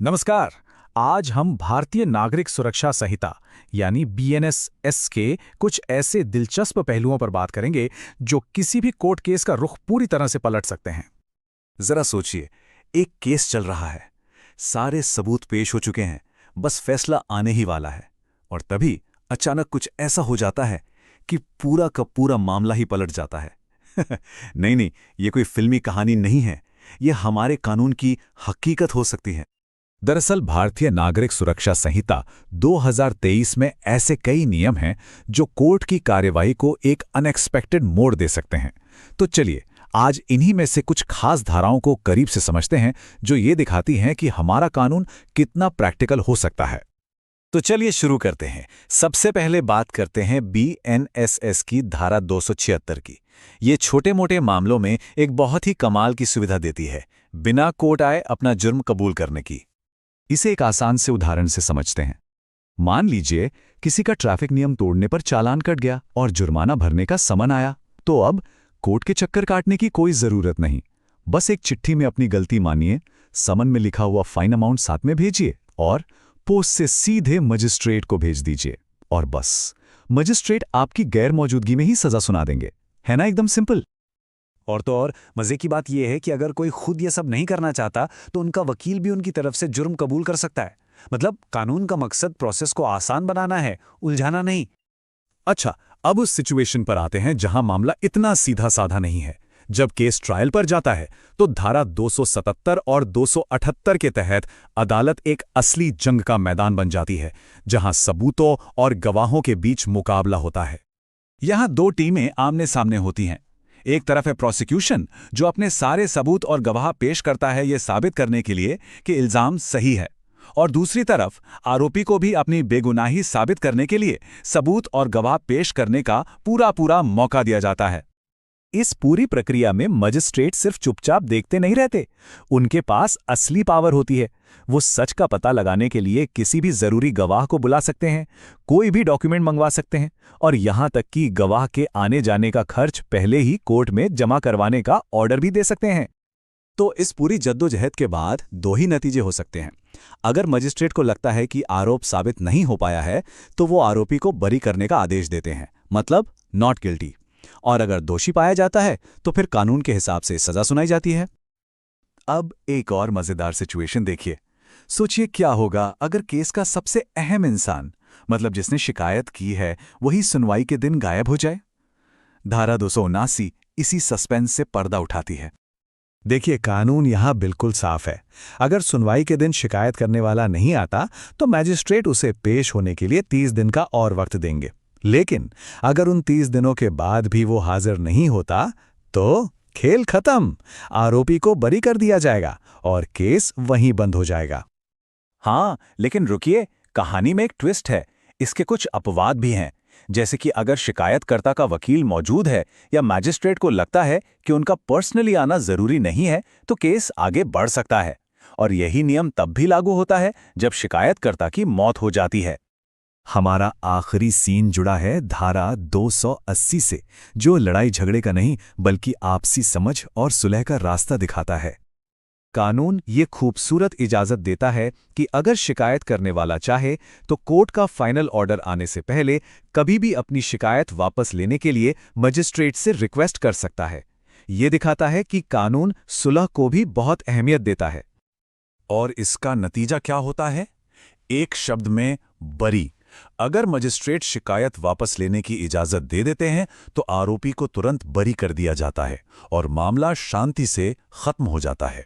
नमस्कार। आज हम भारतीय नागरिक सुरक्षा संहिता यानी बीएनएस के कुछ ऐसे दिलचस्प पहलुओं पर बात करेंगे जो किसी भी कोर्ट केस का रुख पूरी तरह से पलट सकते हैं। जरा सोचिए, एक केस चल रहा है, सारे सबूत पेश हो चुके हैं, बस फैसला आने ही वाला है। और तभी अचानक कुछ ऐसा हो जाता है कि पूरा का पूरा मामला ही पलट जाता है। नहीं नहीं, ये कोई फिल्मी कहानी नहीं है, ये हमारे कानून की हकीकत हो सकती है। दरअसल भारतीय नागरिक सुरक्षा संहिता 2023 में ऐसे कई नियम हैं जो कोर्ट की कार्यवाही को एक अनएक्सपेक्टेड मोड़ दे सकते हैं। तो चलिए आज इन्हीं में से कुछ खास धाराओं को करीब से समझते हैं जो ये दिखाती हैं कि हमारा कानून कितना प्रैक्टिकल हो सकता है। तो चलिए शुरू करते हैं। सबसे पहले बात करते हैं बीएनएसएस की धारा 276 की। ये छोटे मोटे मामलों में एक बहुत ही कमाल की सुविधा देती है, बिना कोर्ट आए अपना जुर्म कबूल करने की। इसे एक आसान से उदाहरण से समझते हैं। मान लीजिए किसी का ट्रैफिक नियम तोड़ने पर चालान कट गया और जुर्माना भरने का समन आया, तो अब कोर्ट के चक्कर काटने की कोई जरूरत नहीं। बस एक चिट्ठी में अपनी गलती मानिए, समन में लिखा हुआ फाइन अमाउंट साथ में भेजिए और पोस्ट से सीधे मजिस्ट्रेट को भेज दीजिए। और बस मजिस्ट्रेट आपकी गैर मौजूदगी में ही सजा सुना देंगे। है ना, एकदम सिंपल। और तो और मजे की बात यह है कि अगर कोई खुद ये सब नहीं करना चाहता तो उनका वकील भी उनकी तरफ से जुर्म कबूल कर सकता है। मतलब कानून का मकसद प्रोसेस को आसान बनाना है, उलझाना नहीं। अच्छा, अब उस सिचुएशन पर आते हैं जहां मामला इतना सीधा साधा नहीं है। जब केस ट्रायल पर जाता है तो धारा 277 और 278 के तहत अदालत एक असली जंग का मैदान बन जाती है, जहां सबूतों और गवाहों के बीच मुकाबला होता है। यहां दो टीमें आमने सामने होती हैं। एक तरफ है प्रोसिक्यूशन, जो अपने सारे सबूत और गवाह पेश करता है ये साबित करने के लिए कि इल्जाम सही है, और दूसरी तरफ आरोपी को भी अपनी बेगुनाही साबित करने के लिए सबूत और गवाह पेश करने का पूरा पूरा मौका दिया जाता है। इस पूरी प्रक्रिया में मजिस्ट्रेट सिर्फ चुपचाप देखते नहीं रहते, उनके पास असली पावर होती है। वो सच का पता लगाने के लिए किसी भी जरूरी गवाह को बुला सकते हैं, कोई भी डॉक्यूमेंट मंगवा सकते हैं, और यहां तक कि गवाह के आने जाने का खर्च पहले ही कोर्ट में जमा करवाने का ऑर्डर भी दे सकते हैं। तो इस पूरी जद्दोजहद के बाद दो ही नतीजे हो सकते हैं। अगर मजिस्ट्रेट को लगता है कि आरोप साबित नहीं हो पाया है तो वो आरोपी को बरी करने का आदेश देते हैं, मतलब नॉट गिल्टी। और अगर दोषी पाया जाता है तो फिर कानून के हिसाब से सजा सुनाई जाती है। अब एक और मजेदार सिचुएशन देखिए। सोचिए क्या होगा अगर केस का सबसे अहम इंसान, मतलब जिसने शिकायत की है, वही सुनवाई के दिन गायब हो जाए। धारा 279 इसी सस्पेंस से पर्दा उठाती है। देखिए, कानून यहां बिल्कुल साफ है। अगर सुनवाई के दिन शिकायत करने वाला नहीं आता तो मैजिस्ट्रेट उसे पेश होने के लिए 30 दिन का और वक्त देंगे। लेकिन अगर उन 30 दिनों के बाद भी वो हाजिर नहीं होता तो खेल खत्म, आरोपी को बरी कर दिया जाएगा और केस वहीं बंद हो जाएगा। हाँ, लेकिन रुकिए, कहानी में एक ट्विस्ट है। इसके कुछ अपवाद भी हैं। जैसे कि अगर शिकायतकर्ता का वकील मौजूद है या मैजिस्ट्रेट को लगता है कि उनका पर्सनली आना जरूरी नहीं है, तो केस आगे बढ़ सकता है। और यही नियम तब भी लागू होता है जब शिकायतकर्ता की मौत हो जाती है। हमारा आखिरी सीन जुड़ा है धारा 280 से, जो लड़ाई झगड़े का नहीं बल्कि आपसी समझ और सुलह का रास्ता दिखाता है। कानून ये खूबसूरत इजाजत देता है कि अगर शिकायत करने वाला चाहे तो कोर्ट का फाइनल ऑर्डर आने से पहले कभी भी अपनी शिकायत वापस लेने के लिए मजिस्ट्रेट से रिक्वेस्ट कर सकता है। ये दिखाता है कि कानून सुलह को भी बहुत अहमियत देता है। और इसका नतीजा क्या होता है? एक शब्द में, बरी। अगर मजिस्ट्रेट शिकायत वापस लेने की इजाजत दे देते हैं तो आरोपी को तुरंत बरी कर दिया जाता है और मामला शांति से खत्म हो जाता है।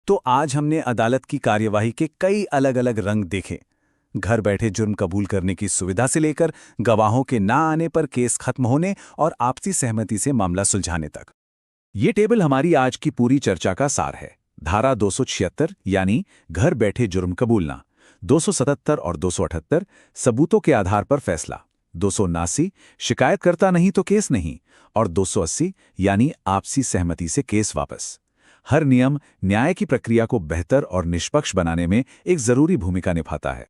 तो आज हमने अदालत की कार्यवाही के कई अलग अलग रंग देखे। घर बैठे जुर्म कबूल करने की सुविधा से लेकर गवाहों के ना आने पर केस खत्म होने और आपसी सहमति से मामला सुलझाने तक। ये टेबल हमारी आज की पूरी चर्चा का सार है। धारा 276 यानी घर बैठे जुर्म कबूलना, 277 और 278 सबूतों के आधार पर फैसला, 279 शिकायतकर्ता नहीं तो केस नहीं, और 280 यानी आपसी सहमति से केस वापस। हर नियम न्याय की प्रक्रिया को बेहतर और निष्पक्ष बनाने में एक जरूरी भूमिका निभाता है।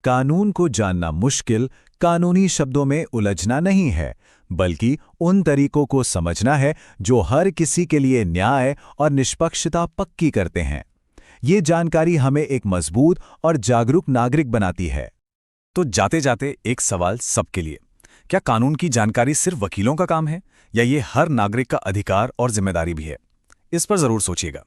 कानून को जानना मुश्किल कानूनी शब्दों में उलझना नहीं है, बल्कि उन तरीकों को समझना है जो हर किसी के लिए न्याय और निष्पक्षता पक्की करते हैं। ये जानकारी हमें एक मजबूत और जागरूक नागरिक बनाती है। तो जाते जाते एक सवाल सबके लिए, क्या कानून की जानकारी सिर्फ वकीलों का काम है या ये हर नागरिक का अधिकार और जिम्मेदारी भी है? इस पर जरूर सोचिएगा।